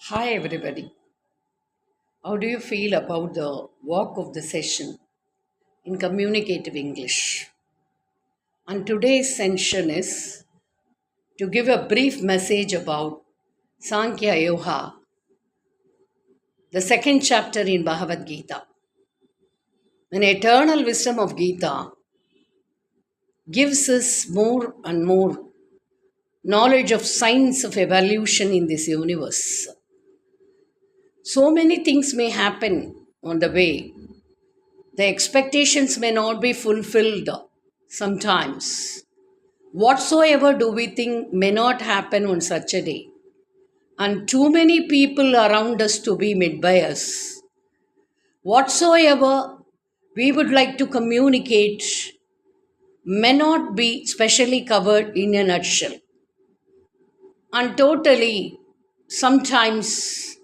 Hi everybody. How do you feel about the walk of the session in communicative English? And today's session is to give a brief message about Sankhya Yoga, the second chapter in Bhagavad Gita. An eternal wisdom of Gita gives us more and more knowledge of science of evolution in this universe. So many things may happen on the way. The expectations may not be fulfilled sometimes. Whatsoever do we think may not happen on such a day. And too many people around us to be met by us. Whatsoever we would like to communicate may not be specially covered in a nutshell. And totally, sometimes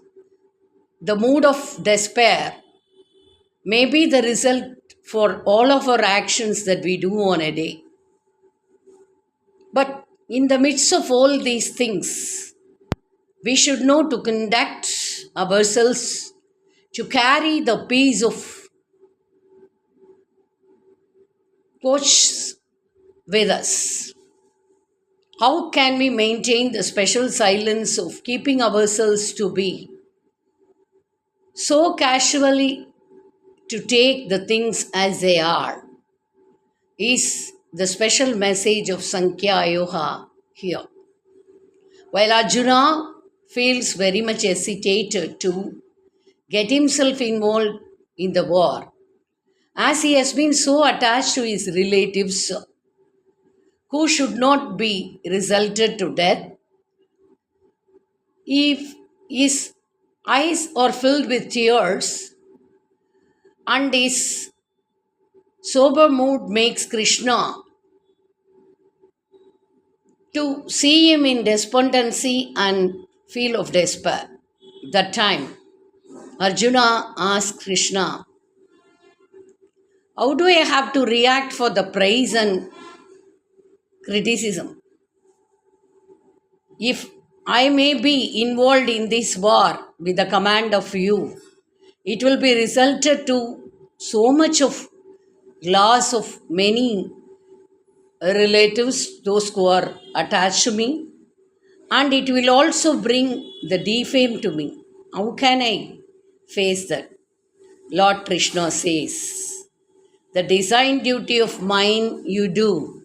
the mood of despair may be the result for all of our actions that we do on a day. But in the midst of all these things, we should know to conduct ourselves, to carry the peace of coach with us. How can we maintain the special silence of keeping ourselves to be so casually to take the things as they are? Is the special message of Sankhya Yoga here. While Arjuna feels very much hesitated to get himself involved in the war, as he has been so attached to his relatives who should not be resulted to death, if his eyes are filled with tears and his sober mood makes Krishna to see him in despondency and feel of despair. That time, Arjuna asked Krishna, how do I have to react for the praise and criticism? If I may be involved in this war with the command of you, it will be resulted to so much of loss of many relatives, those who are attached to me, and it will also bring the defame to me. How can I face that? Lord Krishna says, the design duty of mine you do.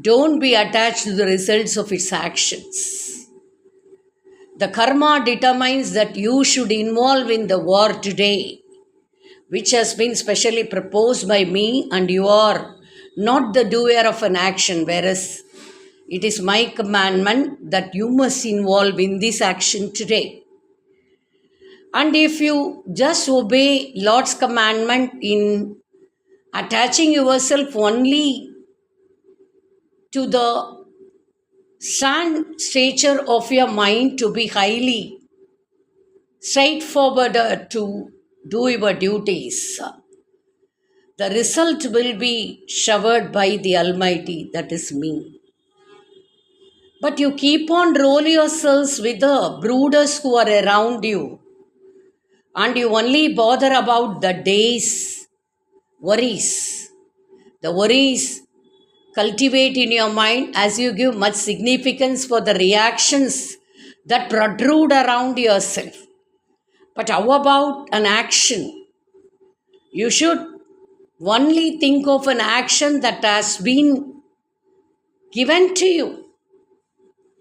Don't be attached to the results of its actions. The karma determines that you should involve in the war today, which has been specially proposed by me, and you are not the doer of an action, whereas it is my commandment that you must involve in this action today. And if you just obey Lord's commandment in attaching yourself only to the stature of your mind to be highly straightforward to do your duties, the result will be showered by the Almighty, that is me. But you keep on roll yourselves with the brooders who are around you, and you only bother about the day's worries. The worries cultivate in your mind as you give much significance for the reactions that protrude around yourself. But how about an action? You should only think of an action that has been given to you.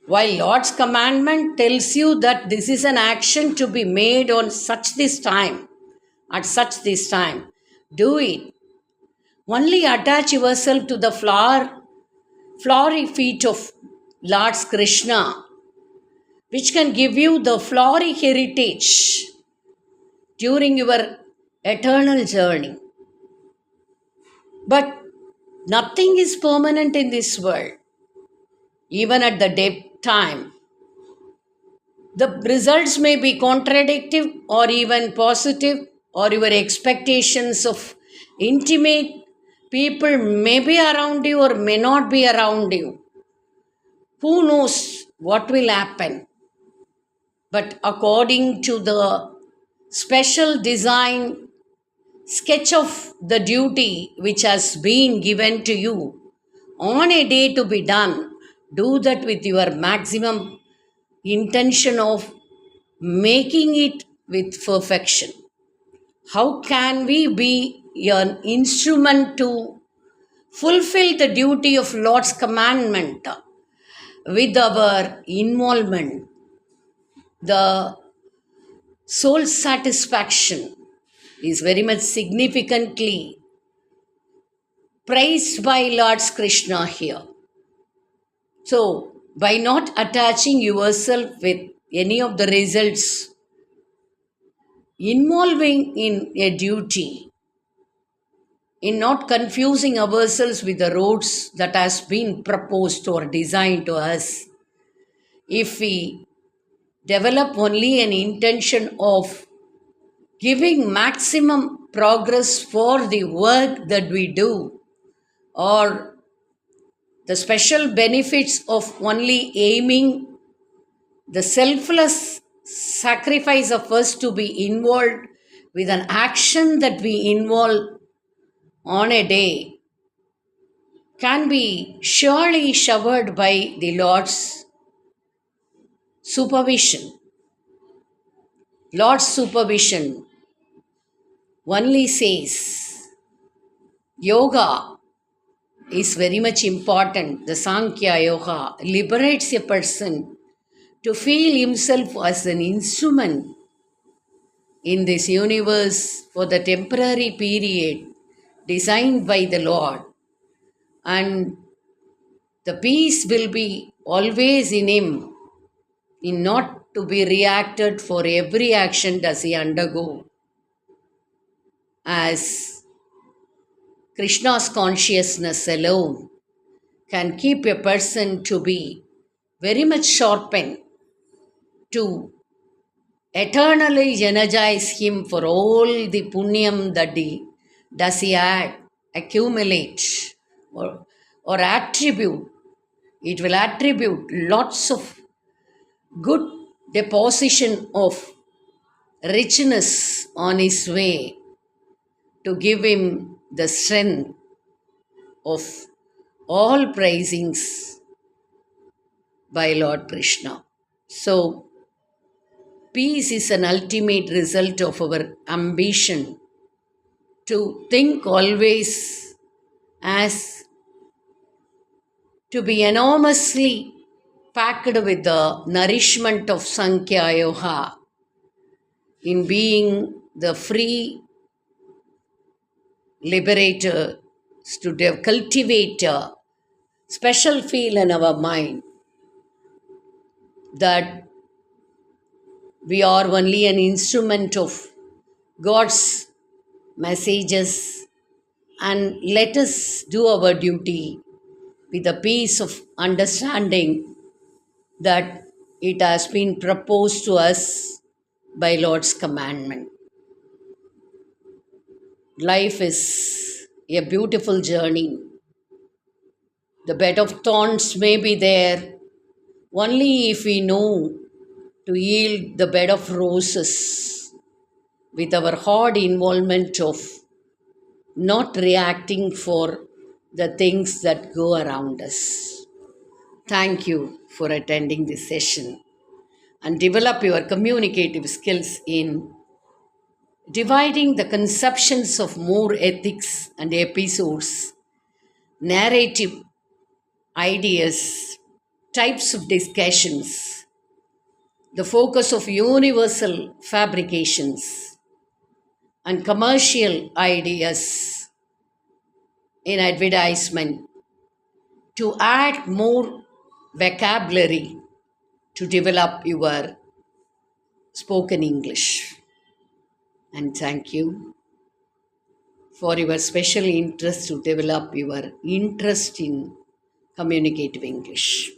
While Lord's commandment tells you that this is an action to be made on such this time, at such this time, do it. Only attach yourself to the flowery feet of Lord Krishna, which can give you the flowery heritage during your eternal journey. But nothing is permanent in this world. Even at the death time, the results may be contradictory or even positive, or your expectations of intimate people may be around you or may not be around you. Who knows what will happen? but according to the special design sketch of the duty which has been given to you on a day to be done, do that with your maximum intention of making it with perfection. How can we be an instrument to fulfill the duty of Lord's commandment with our involvement? The soul satisfaction is very much significantly praised by Lord Krishna here. So, by not attaching yourself with any of the results involving in a duty, in not confusing ourselves with the roads that has been proposed or designed to us, if we develop only an intention of giving maximum progress for the work that we do, or the special benefits of only aiming the selfless sacrifice of us to be involved with an action that we involve on a day, can be surely showered by the Lord's supervision. Lord's supervision only says yoga is very much important. The Sankhya Yoga liberates a person to feel himself as an instrument in this universe for the temporary period designed by the Lord, and the peace will be always in him, in not to be reacted for every action does he undergo, as Krishna's consciousness alone can keep a person to be very much sharpened to eternally energize him for all the punyam that he add, accumulate, or attribute. It will attribute lots of good deposition of richness on his way to give him the strength of all praisings by Lord Krishna. So, peace is an ultimate result of our ambition to think always as to be enormously packed with the nourishment of Sankhya Yoga, in being the free liberator, to cultivate a special feel in our mind that we are only an instrument of God's messages, and let us do our duty with a peace of understanding that it has been proposed to us by Lord's commandment. Life is a beautiful journey. The bed of thorns may be there only if we know to yield the bed of roses with our hard involvement of not reacting for the things that go around us. Thank you for attending this session, and develop your communicative skills in dividing the conceptions of more ethics and episodes, narrative ideas, types of discussions, the focus of universal fabrications, and commercial ideas in advertisement, to add more vocabulary to develop your spoken English. And thank you for your special interest to develop your interest in communicative English.